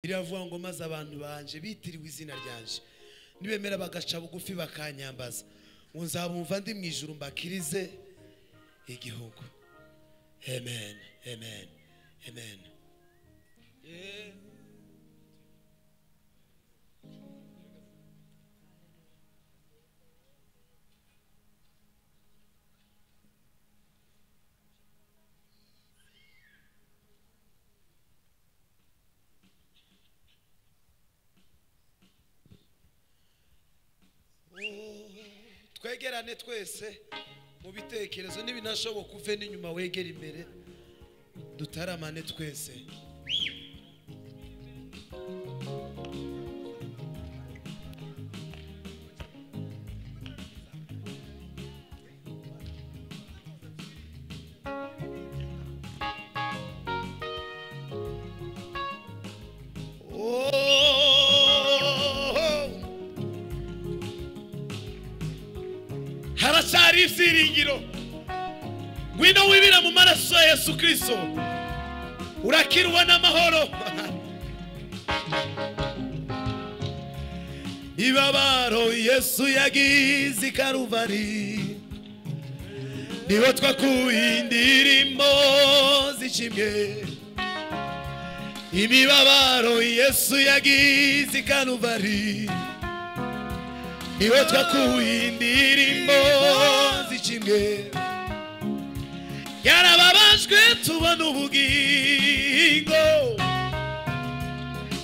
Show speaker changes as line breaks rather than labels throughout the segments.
biravuga ngo maze abantu banje bitiriwe izina ryanje nibemera bagaca bugufi bakanyambaza ngo nzabumva ndi mu ijuru mbakirize igihugu. Amen, amen, amen. Twegerane twese mu bitekerezo n'ibinashoboka uve n'inyuma wegera imbere dutaramane twese. Harashari ibyiringiro ngwino wibira mu maraso ya Yesu Kristo urakirwa n'amahoro. Ibabaro Yesu yagize i Karuvari niho twakuye indirimbo zishimye. Imibabaro Yesu yagize i Karuvari niho twakuye indirimbo zishimye. Yarababajwe tubona ubugingo,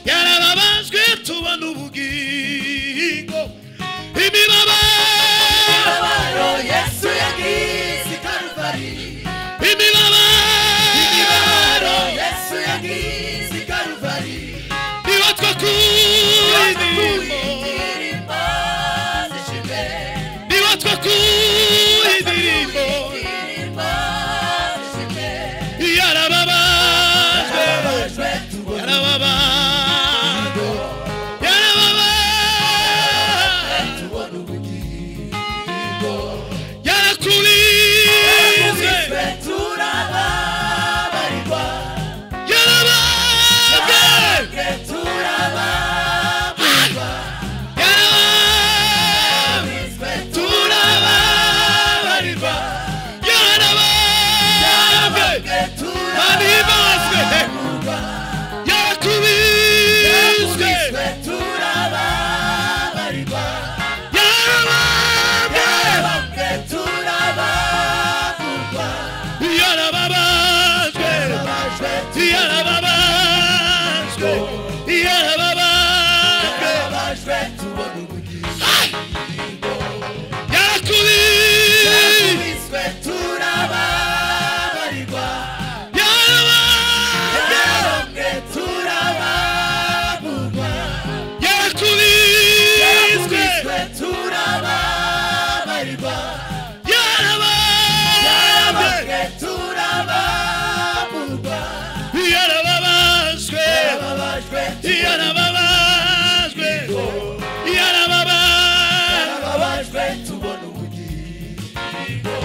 yarababajwe tubona ubugingo. Imibabaro
Yesu yagize i Karuvari,
imibabaro
Yesu yagize i Karuvari
niho twakuye indirimbo, niho twakuye indirimbo. Yarababajwe, yarababajwe,
tubona ubugingo,
yarakubizwe,
turababarirwa,
yarababajwe,
turababarirwa,
yarababajwe, turababarirwa, yarababajwe, baribazwe, yarakubizwe,
turababarirwa,
yarababajwe,
turababarirwa,
yarababajwe, yarababajwe, yarababajwe,
tubona ubugingo,
yarakubizwe,
turababarirwa,
yarababajwe,
turababarirwa,
yarakubizwe,
turababarirwa,
yarababajwe,
turababarirwa,
yarababajwe, yarababajwe, yarababajwe,
tubona ubugingo,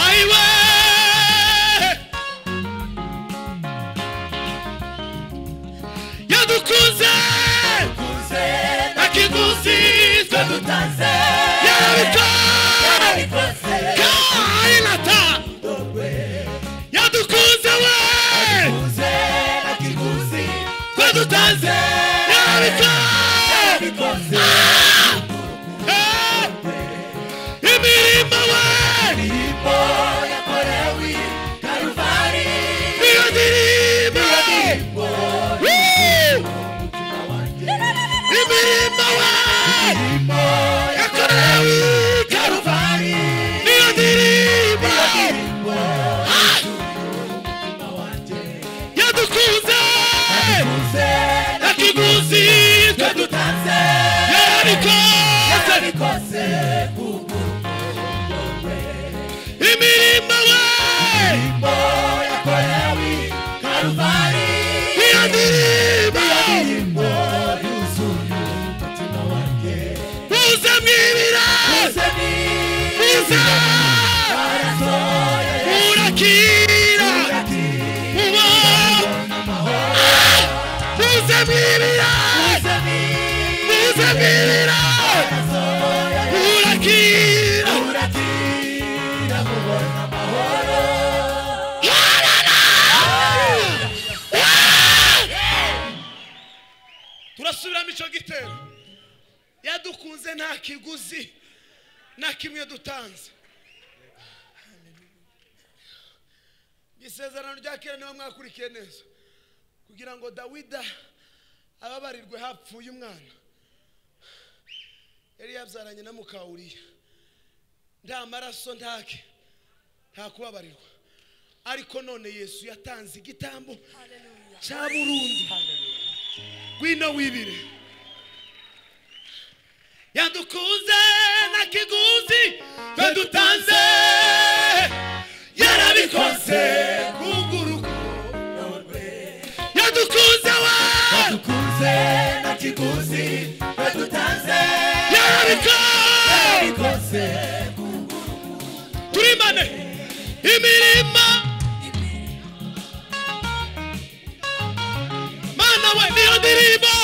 aiwe yadukunze akiguzi twe
dutanze,
yarabikoze kainata yadukunze we
akiguzi,
twe dutanze yarabikoze imirimo we
imirimo yakorewe i Karuvari,
niyo ndirimbo imirimo we yakorewe i Karuvari niyo ndirimbo yadukunze akiguzi twe dutanze yarabikoze imirimo we
yakorewe i Karuvari,
niyo ndirimbo muza urakira uba muze mwibira urakira
mubona amahoro.
turasubiramo icyo gitero yadukunze nta kiguzi na kimwe dutanze. isezerano rya kera niba mwakurikiye neza kugira ngo Dawida ababarirwe hapfuye umwana yari yabyaranye na Mukawuriya nta maraso nta kubabarirwa, ariko none Yesu yatanze igitambo cya burundu. Gwino wibire yadukunze na kiguzi twadutanze yarabikoze kuguruko yadukunze
na kiguzi twadutanze
yarabikoze turimane imirima mana we niyo ndirimbo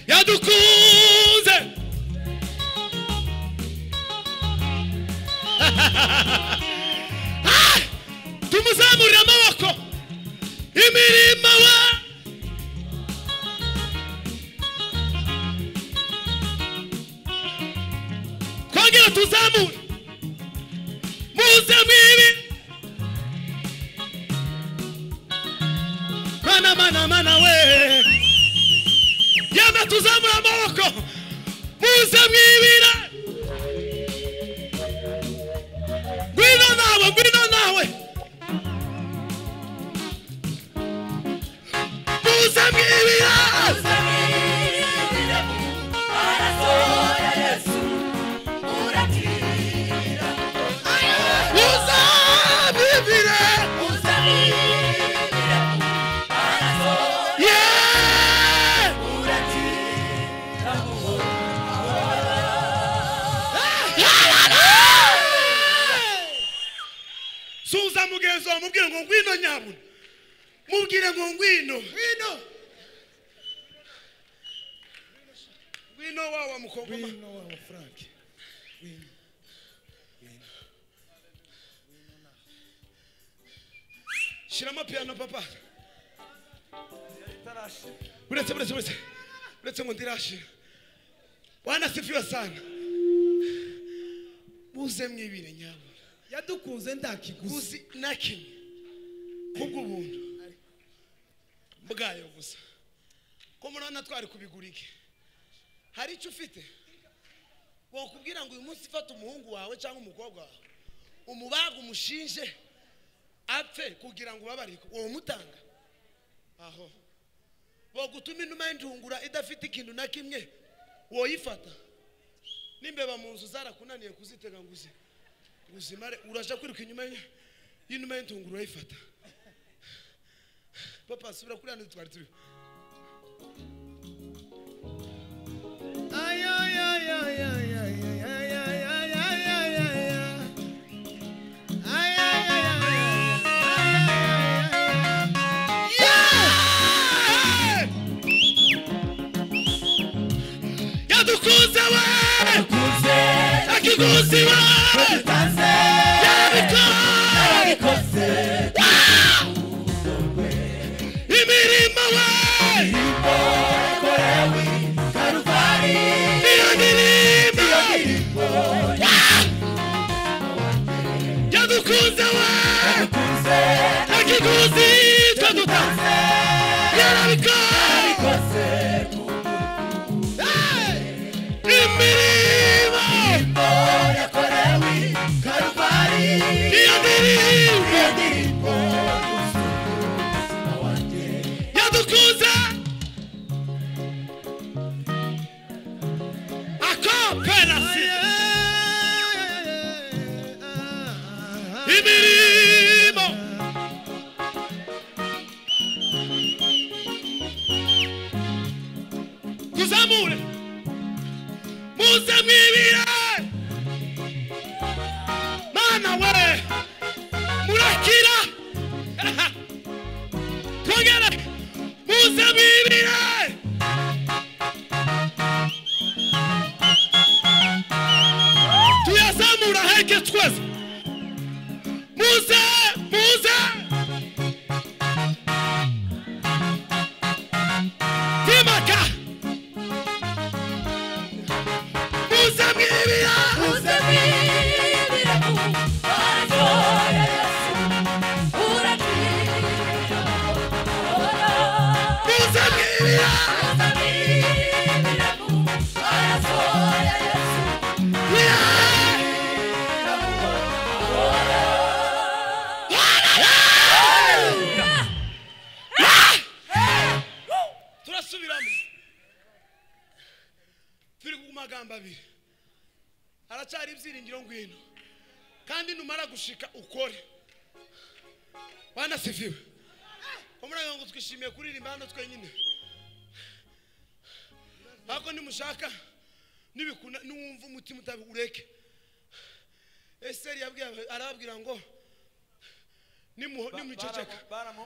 yadukunze tumuzamurire amaboko imirima we twongera tuzamure muze mwibi mana we yama tuzamura amaboko muze mwibira gwino nawe muze mwibira suza mugenzo mubwire ngo ngwino nyabuna mubwire ngo ngwino wawa mukongoma
wawa Frank
shirama piano papa uretse ngo ndirashira wana sifiwe sana muze mwibire nyabuna
yadukunze nta kiguzi
na kimwe kubw'ubuntu bwayo gusa ko murana twari kubigurike hari icyo ufite wokubwira ngo uyu munsi fata umuhungu wawe cyangwa umukobwa wawe umubaga umushinje apfe kugira ngo ubabarike uwo mutanga aho bogutuma inuma y'indungura idafite ikintu na kimwe woyifata n'imbeba mu nzu zarakunaniye kuzitega ngo uzimare uraje kwiruka inyuma y'inuma y'indungura urayifata. Papa subira kuri hano twari turi yadukunze we akiguzi we yarabikoze imirima we
yakorewe Karuvali
iyo ndirimbo yadukunze we akiguzi twadutanze yarabikoze imirima
yakorewe Karuvali
iyo ndirimbo yadukunze akopelasi imirimo kuzamure muze turasubiramo turi ku magambo abiri haracyari ibyiringiro ngwino kandi numara gushika ukore wanasifiwe umuranga ngo twishimiye kuririmba hano twenyine bako nimushaka nibikuna numva umutima utabi ureke Esteri yabwiye arababwira ngo nimwiceceka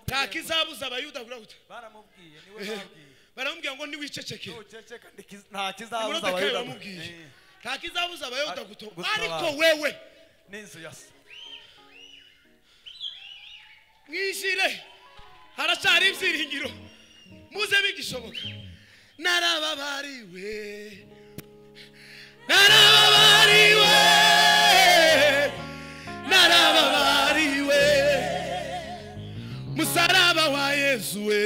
nta kizabuza abayuda gute
baramubwiye niwe babwiye
baramubwira ngo niwiceceke
nta kizabuza abayuda
nta kizabuza abayuda guto ariko wewe
n'inzu yase
mwishire haracyari ibyiringiro muze bigishoboka narababariwe narababariwe narababariwe musaraba wa Yesu we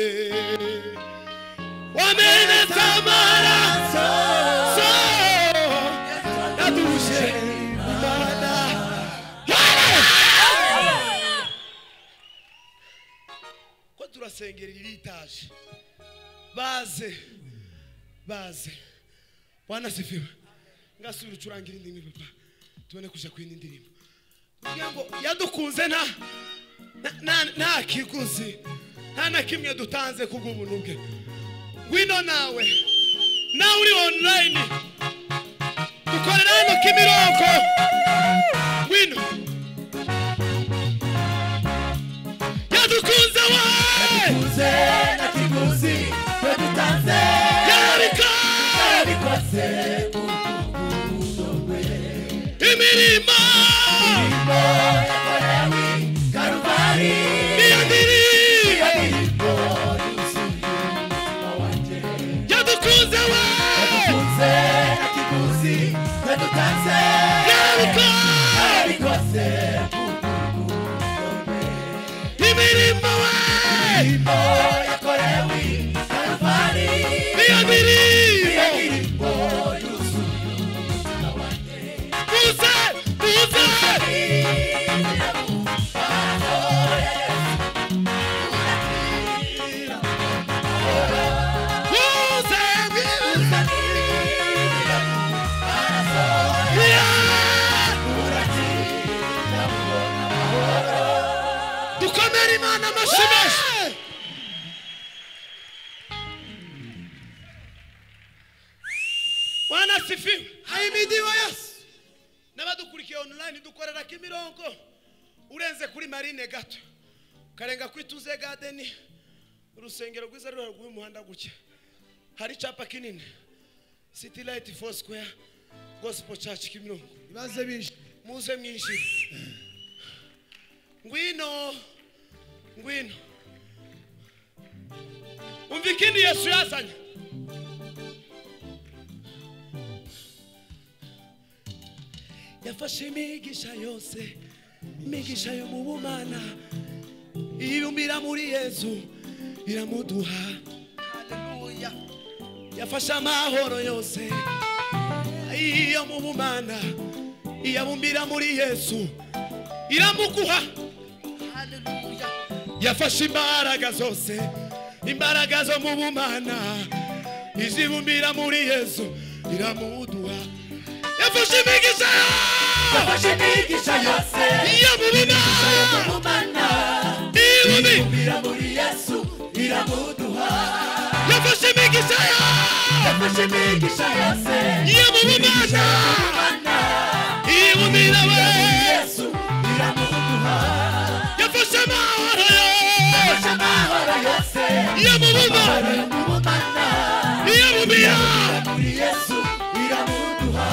wamenetse amaraso yaduje Imana ko turasengera iritaje baze wanasifiwe ngasubira ucurangira indirimbo papa tubone kuja kwindi ndirimbo kugira ngo yadukunze nta kiguzi nta na kimwe dutanze kubw'ubuntu bwe ngwino nawe uri online dukorera hano Kimironko ngwino yadukunze
Yadukunze na kiguzi dutanze yarabikoze
imirimo
yakorewe Karuvali
niyo
ndirimbo yuzuye wanjye
yadukunze
yadukunze na kiguzi dutanze yarabikoze
imirimo
yakorewe Karuvali
niyo
ndirimbo yuzuye wanjye
muze dukomere Imana amashimeshi wanasifiwe ahimidiwe Yesu n'abadukurikiye online dukorera Kimironko urenze kuri Marine gato karenga kuri Tuze Garden urusengero rwiza ruri rw'uyu muhanda guke hari capa kinini City Light Foursquare Gospel Church Kimironko
ibaze binshi
muze mwinshi ngwino umva ikindi Yesu yazanye yafashe imigisha yose imigisha yo mu bumana iyumbira muri Yesu iramuduha haleluya yafashe amahoro yose iyo mu bumana iyabumbira muri Yesu iramuguha haleluya yafashe imbaraga zose imbaraga zo mu bumana izibumbira muri Yesu iramuduha yafashe imigisha
yose
iyo mu bumana ibumbira
muri Yesu iramuduha
yafashe imigisha
yose
iyo mu bumana ibumbira muri
Yesu iramuduha
yafashe amahoro
yose
iyo mu bumana ibumbira
muri Yesu iramuduha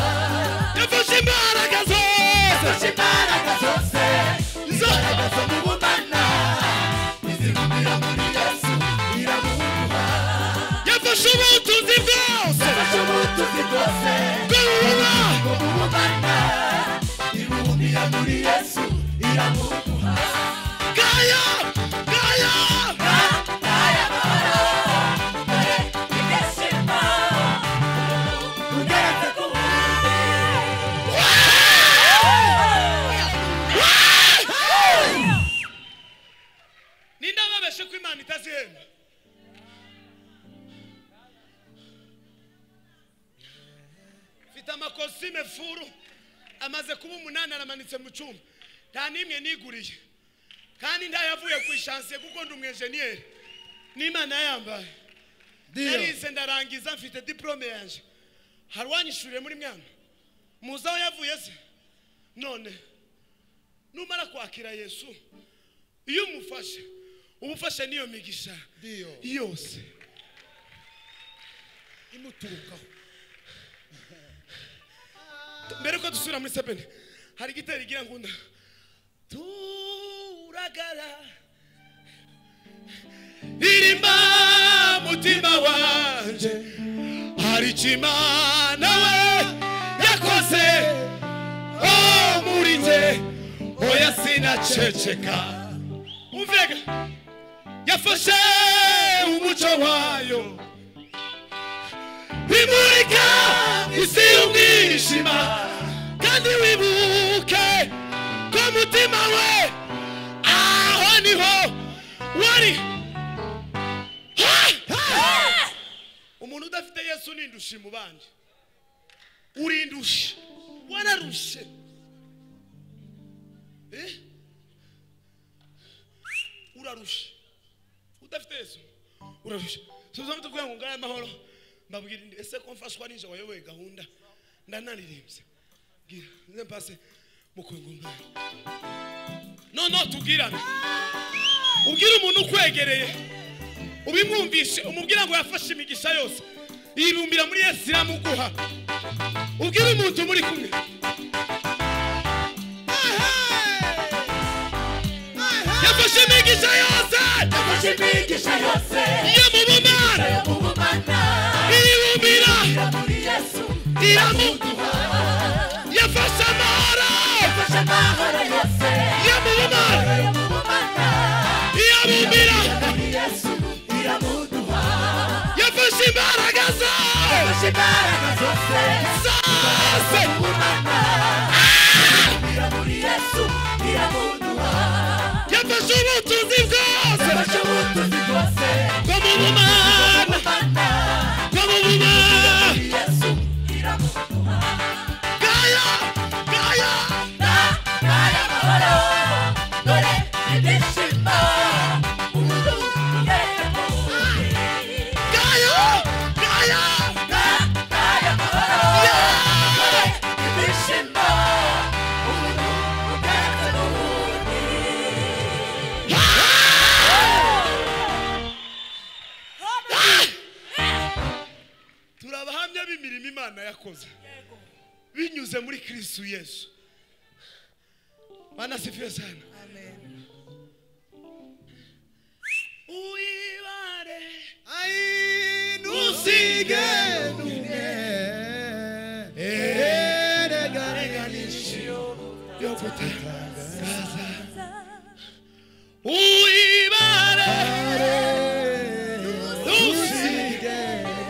yafashe imbaraga zose
imbaraga zo mu bumana izibumbira muri Yesu iramuduha
yafashe ubutunzi bwose
bw'ubumana ibubumbira muri Yesu iramuduha
Gaya mefuru amaze kuba 8 aramanitse mu cyumba nta nimwe niguriye kandi ndayavuye ku ishansiye kuko ndi umwenjeniyeri n'Imana yambaye narize ndarangiza mfite diplome yanje harwanyishuriye muri mwana muzaho yavuye se none numara kwakira Yesu iyo umufashe ubufashe niyo migisha yose imuturukaho mbere ko dusura muri sepeni hari gitari igira ngunda turagara irimba mutima wanje hari Imana we yakoze muri nje oya sinaceceka umvega yafashe umuco wayo bimurika isi y'umwijima kandi wibuke ko mutima we aho niho wari umuntu udafite Yesu nindusha mu bandi urindusha wararushe urarusha udafite Yesu urarusha suza mutubwira ngo ngaya amahoro mbabwira ese ko mfashwa ninje wayoboye gahunda ndanaririmbye gira nze mpase mukongo ngaya no tubwirana ubwira umuntu ukwegereye ubimwumvishe umubwira ngo yafashe imigisha yose yibumbira muri Yesu iramuguha ubwira umuntu muri kumwe yafashe imigisha yose yamubumana yibumbira muri Yesu iramuguha yafashe amahoro yose yamubumana yibumbira muri Yesu iramuguha yafashe imbaraga zose muri Yesu iramuguha yafashe ubutunzi bwose bwo mu bumana Yesu iramuguha gaya mahoro dore ibyishimo umuntu yego gaya mahoro dore ibyishimo umuntu turabahamya b'imirimo Imana yakoze binyuze muri Kristo Yesu. Bwana sifiwe sana. Amen. Uibare ai nusige nunge ereganisho yokutangaza uibare nusige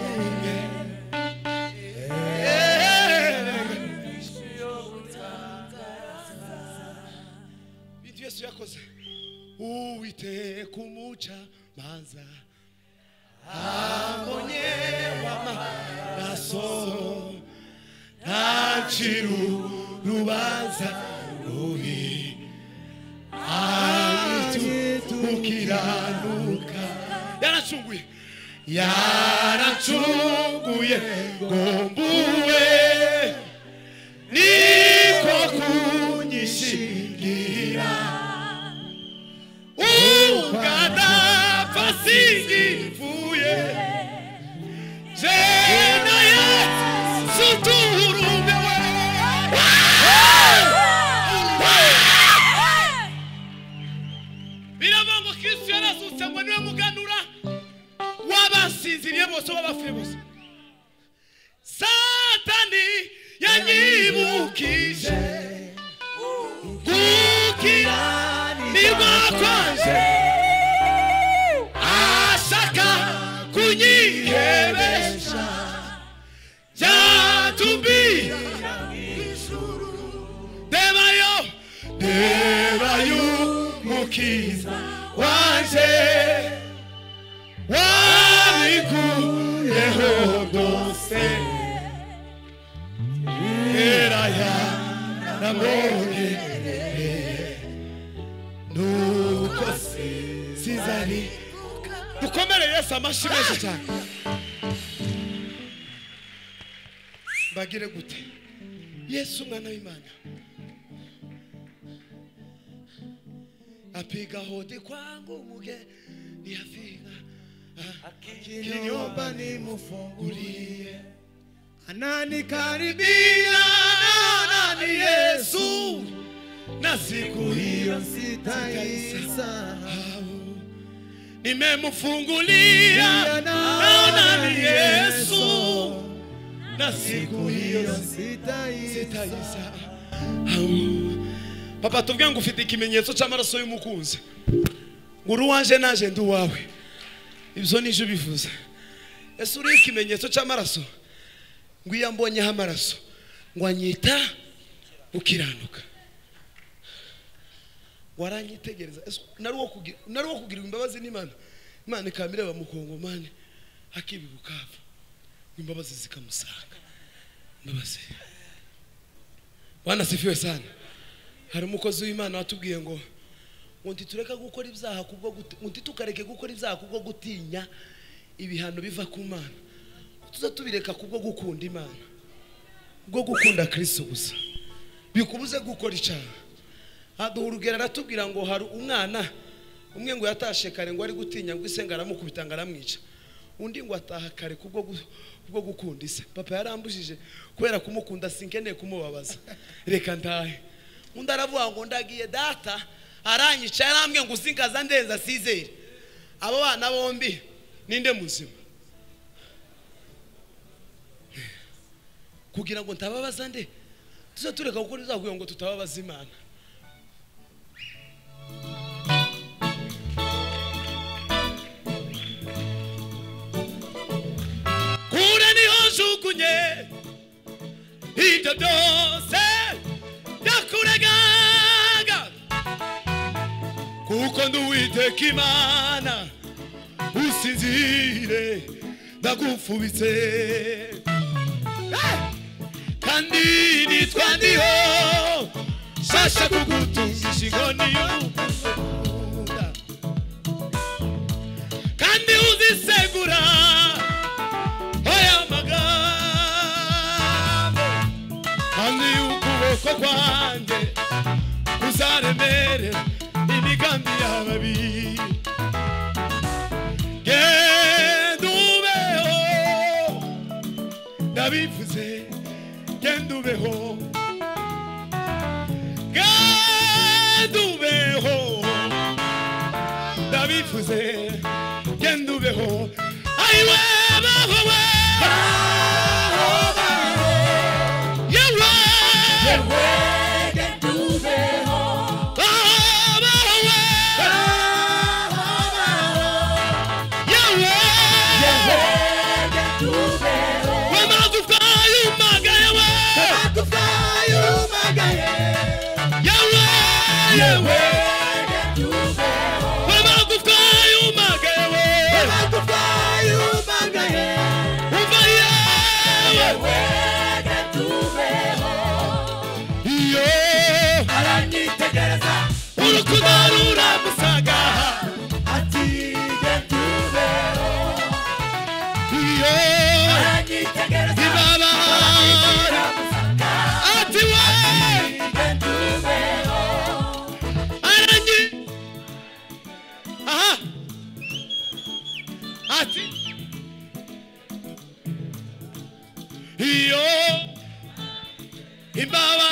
nunge ereganisho yokutangaza bintu Yesu yakoze uwite kumucha manza amonye wamaraso ntaciru rubanza rubi aritukiranuka yaracunguye ngombuwe niko kunyishingira ugada fasingi mfuye jena Yesu turumewe biravango Kristo yarazutse ngo niwe muganura wabasinziriye bose wabafire bose Satani yanyibukije gukiranirwa kwanje ashaka kunyihebesha jatumbira debayo mukiza wanje wabikuyeho byose namwongereye nuko sizari dukomere Yesu amashyi menshi cyane. Bagire gute Yesu mwana w'Imana apiga hodi kwangu mgeni afika akiniomba nimfungulie ananikaribia nani Yesu na siku hiyo sitaisahau nimemfungulia nani Yesu na siku hiyo sitaisahau. Papa tuvuga ngo ufite ikimenyetso cy'amaraso y'umukunzi nguru wanje naje ndi wawe ibyo nije bivuze Yesu uri ikimenyetso cy'amaraso ngo iyambonyeho amaraso ngo anyita ukiranuka waranyitegereza nari wo kugira imbabazi n'Imana Imana ikamire bamukongomane akibibukava imbabazi zikamusanga imbabazi. Bwana sifiwe sana. Hari umukozi w'Imana watubwiye ngo tureka gukora ibyaha kubwo tukareke gukora ibyaha kubwo gutinya ibihano biva ku Mana tuza tubireka kubwo gukunda Imana bwo gukunda Kristo gusa bikubuze gukora icyaha. Aduha urugero aratubwira ngo hari umwana umwe ngo yatashe kare ngo ari gutinya ngo isenga aramukubita ngo aramwica undi ngo ataha kare kubwo gukunda ise. Papa yarambujije kubera kumukunda sinkeneye kumubabaza reka ndahe undi aravuga ngo ndagiye data aranyica yarambwiye ngo usinkaza ndenza sizere. Abo bana bombi ninde muzima kugira ngo ntababaza nde tuza tureka gukora izakugira ngo tutababaza Imana. Kure niho njugunye ibyo byose byakuregaga kuko ndi Uwiteka Imana usinzire ndagufubitse kandi nitwa ndiho shasha kugutungisha inkoni y'ukunda kandi uzisegura aya magambo kandi ukuboko kwanjye kuzaremerera imigambi y'ababi. Genda ubeho ndabivuze genda ubeho genda ubeho ndabivuze genda ubeho ayiwe baho we yewe
genda ubeho
urukudarura musaga
ati genda ubeho aranyitegereza
ibaba ati we
genda ubeho
aranyi aha ati iyo ibaba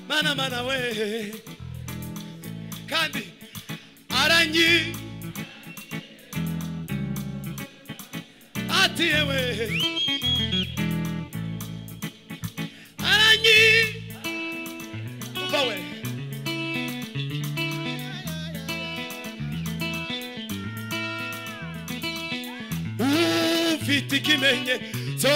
mana we kandi aranyi ati yewe aranyi umva we ufite ikimenyetso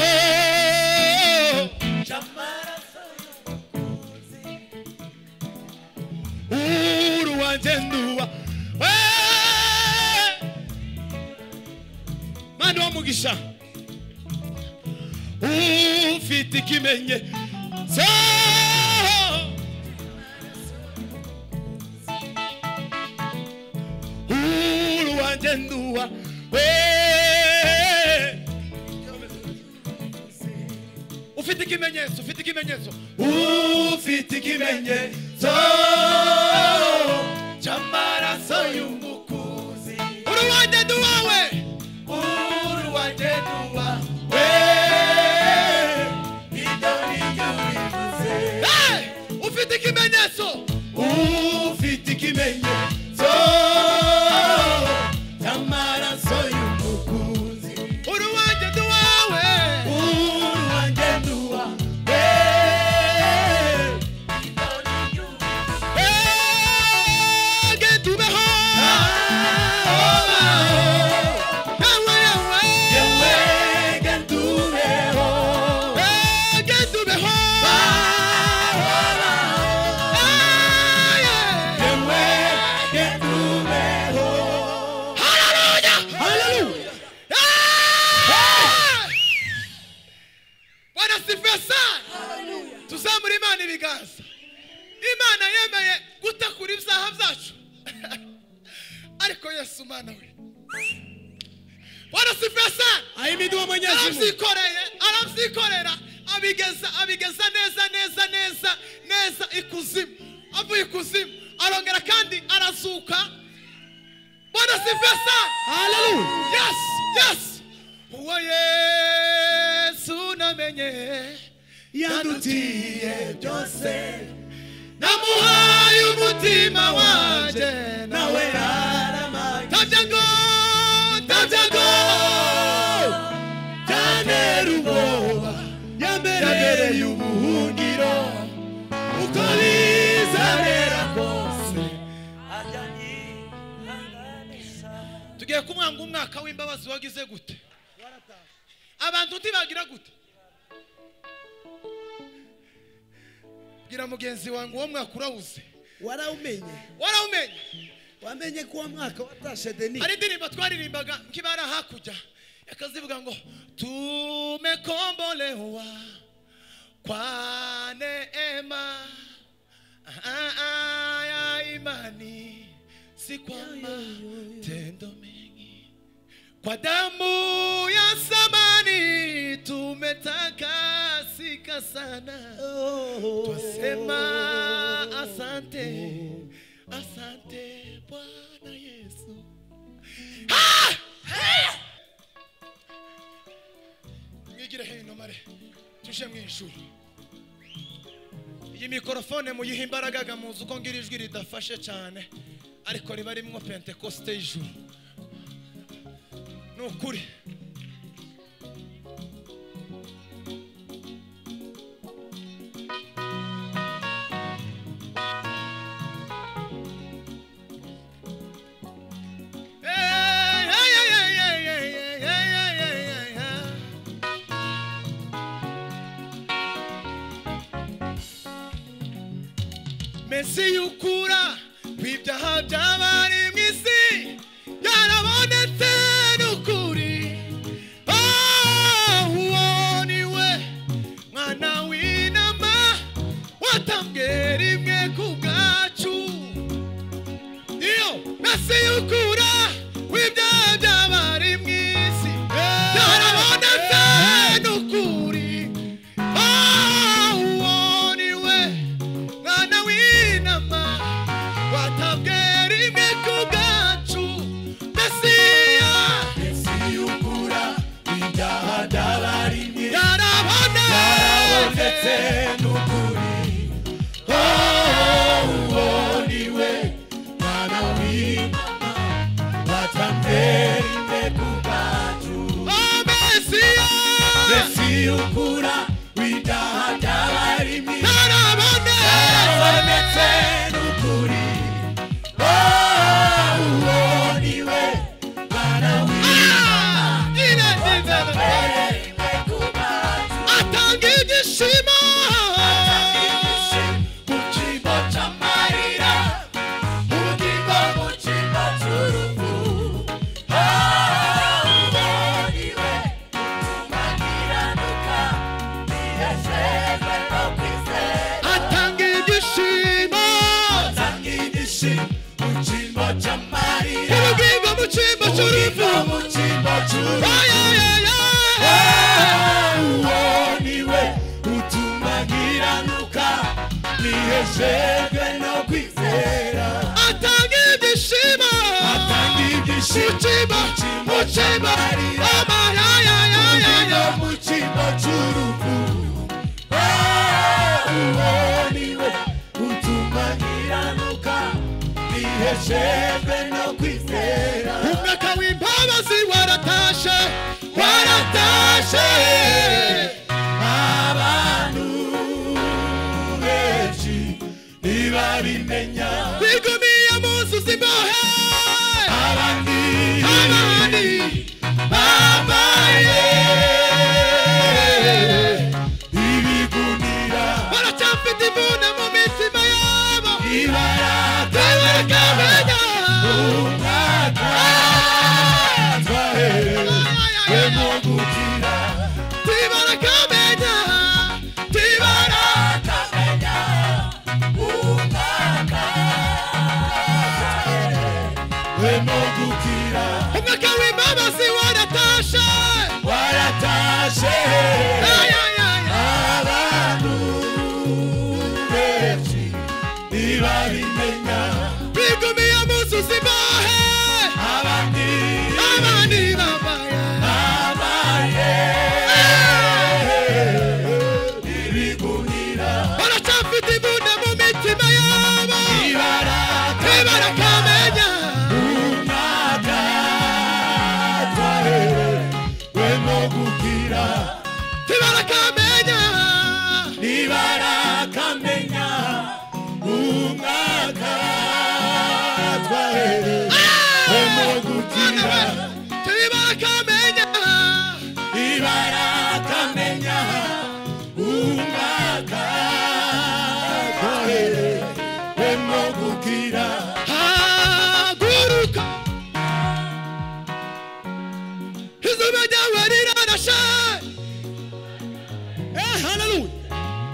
uruwanjenduwa mani wa mugisha ufite ikimenyetso Uruwanjendua ufite ikimenyetso cy'amaraso y'umukuzi uruwanjendua we ufite ikimenyetso cy'amaraso y'umukuzi uruwanjendua we tuzamura Imana ibiganza. Imana yemeye gutakura ibyaha byacu ariko Yesu Mana we warasifiwe sana ahimidiwe Mwenyezi arabyikorera abigeza neza ikuzimu avuye ikuzimu arongera kandi arazuka. Warasifiwe sana haleluya. Yes uwo Yesu namenye yandutiye byose namuhaye umutima wanje nawe aramaye tabyago byantera ubwoba yambereye ubuhungiro uko bizabera kose tugiye kumwanga umwaka w'imbabazi wagize gute abantu ntibagira gute gira mugenzi wangu uwo mwaka urawuze wamenye ko uwo mwaka watashe deni ari ndirimbo twaririmbaga nkibara hakujya yakazivuga ngo tumekombolewa kwa neema ya imani si kwa matendo mengi kwa damu ya samani tumetakasika sana twasema asante Bwana Yesu. Mwigire hino mare tuje mw'ijuru. Iyi mikrofone muyiha imbaraga muzi uko ngira ijwi ridafashe cyane ariko riba rimwo Pentecoste y'ijuru. Nukuri Mesi yukura kwibyaha by'abari mw'isi yarabonetse n'ukuri. Uwo niwe mwana w'intama watambwe rimwe ku bwacu. Iyo mesi yukura kwibyaha by'abari mw'isi yarabonetse n'ukuri. Uwo niwe mwana w'intama
niheshejwe no kwizera
atanga ibyishimo mucima
mu cyimbo cy'urupfu uwo niwe utuma nkiranuka niheshejwe no kwizera
umwaka w'imbabazi waratashe
abantu benshi ntibabimenya
bigumiye mu nzu z'imbohe
abandi
bambaye
ibigunira
baracyafite imvune mu mitima yabo
ntibarakamenya umwaka twaherewe no gukira
ntibarakamenya
umwaka twaherewe no gukira
umwaka w'imbabazi waratashe
abantu benshi ntibabimenya
bigumiye mu nzu z'imbohe
abandi
bambaye
ibigunira
baracyafite imvune mu mitima yabo ntibarakamenya
umwaka twaherewe no gukira
ntibarakamenya
umwaka twaherewe no gukira
ntibarakamenya
umwaka twaherewe no gukira
haguruka izuba ryawe rirarashe haleluya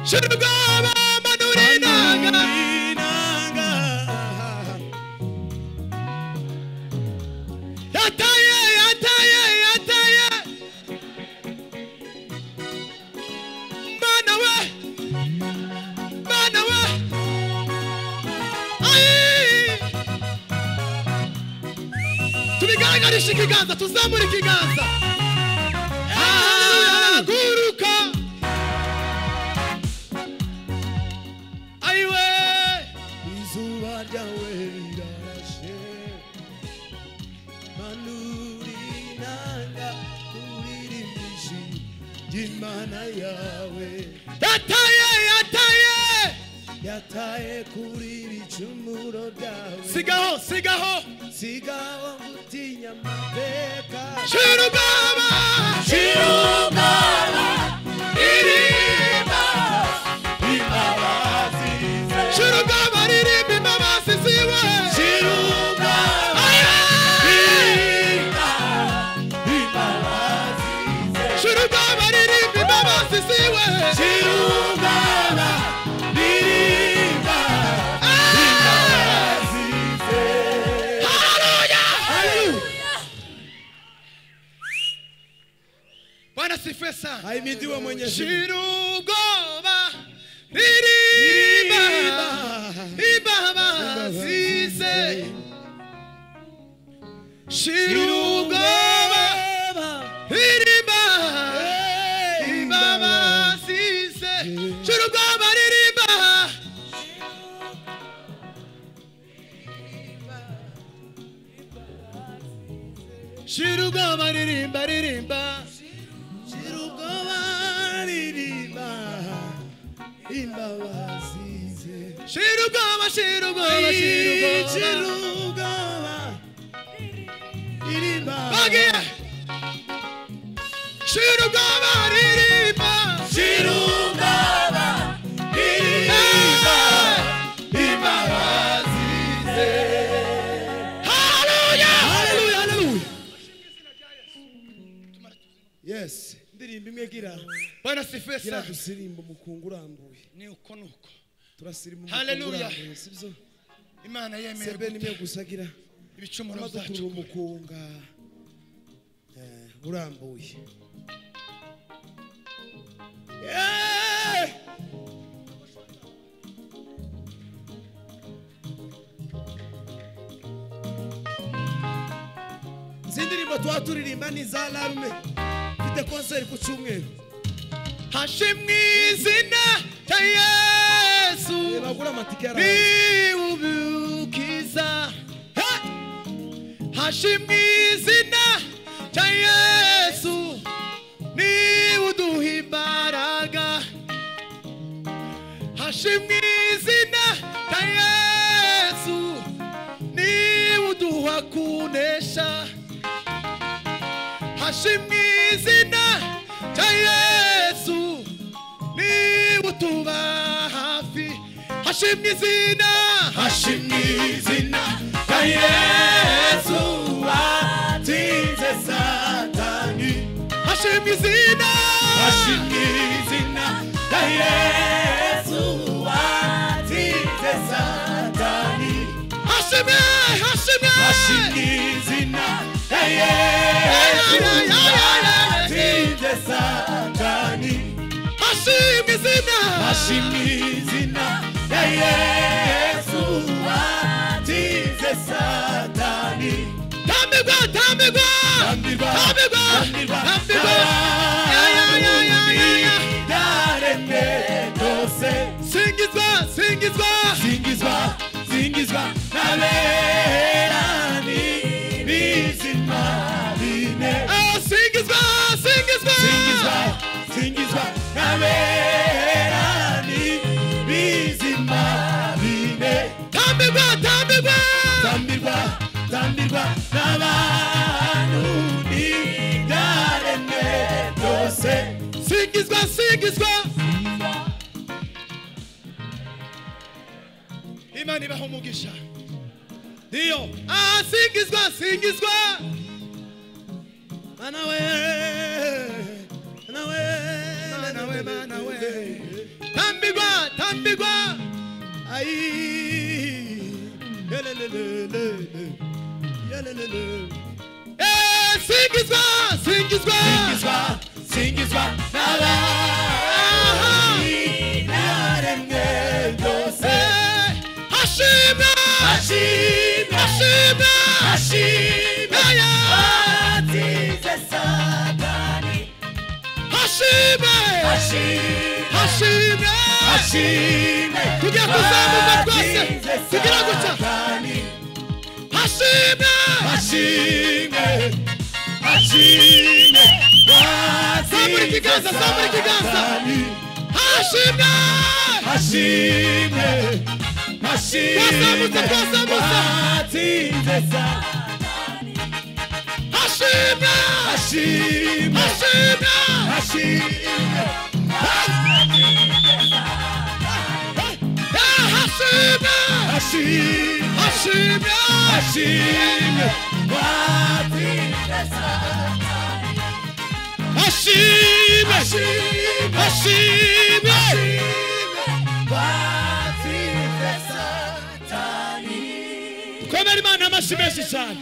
shira ubwoba manura inanga yataye mana we tubigaragarisha ikiganza tuzamura ikiganza haguruka ayiwe
izuba ryawe rirarashe manura inanga uririmbishe imana yawe yataye kuri ibicumuro byawe
sigaho
gutinya amateka
shira ubwoba
irimba imbabazi ze
shira ubwoba ririmba imbabazi ziwe
shira ubwoba irimba imbabazi ze
shira ubwoba ririmba imbabazi ziwe
shira ubwoba irimba imbabazi ze
Bwana sifiwe sana.
ahimidiwe Mwenyezi Mungu.
Shira ubwoba ririmba imbabazi ze shira ubwoba ririmba imbabazi ze shira ubwoba ririmba shira ubwoba ririmba
imbabazi ze
shira ubwoba
irimba
bagiye shira ubwoba ririmba
imbabazi ze
haleluya
yes ndirimba imwe gira
Bwana sifiwe
gira
sana.
dusirimba umukungu urambuye
Ni uko nuko
turasirimba
Hallelujah.
umukungu urambuye sibyo
Imana yemeye
sebe nimwe gusagira
ibicumuro
amadutura
byacu
umukunga urambuye indirimbo tuba turirimba ni za larume mfite konseri ku cyumweru
hashimwe izina rya Yesu
bagura amatike
ni ubukiza hashimwe izina rya Yesu ni uduha imbaraga hashimwe izina rya Yesu ni uduha kunesha hashimwe izina rya Yesu ni utuba hafi hashimwe izina rya Yesu watsinze Satani hashimwe izina rya Yesu watsinze Satani hashimwe izina rya Yesu watsinze Satani hashimwe izina rya Yesu watsinze Satani tambirwa daremwe dose singizwa naberani bizima bine singizwa naberani bizima bine tambirwa n'abantu ni daremwe dose singizwa Imana ibaho umugisha ndiyo singizwa mana we tambirwa ai singizwa naremwe dose hashimwe watsinze Satani hashimwe tugiye kuzamuka twese tugira guca hashimwe zamura ikiganza hashimwe twazamutse watsinze Satani hashimwe komera Imana amashyi menshi cyane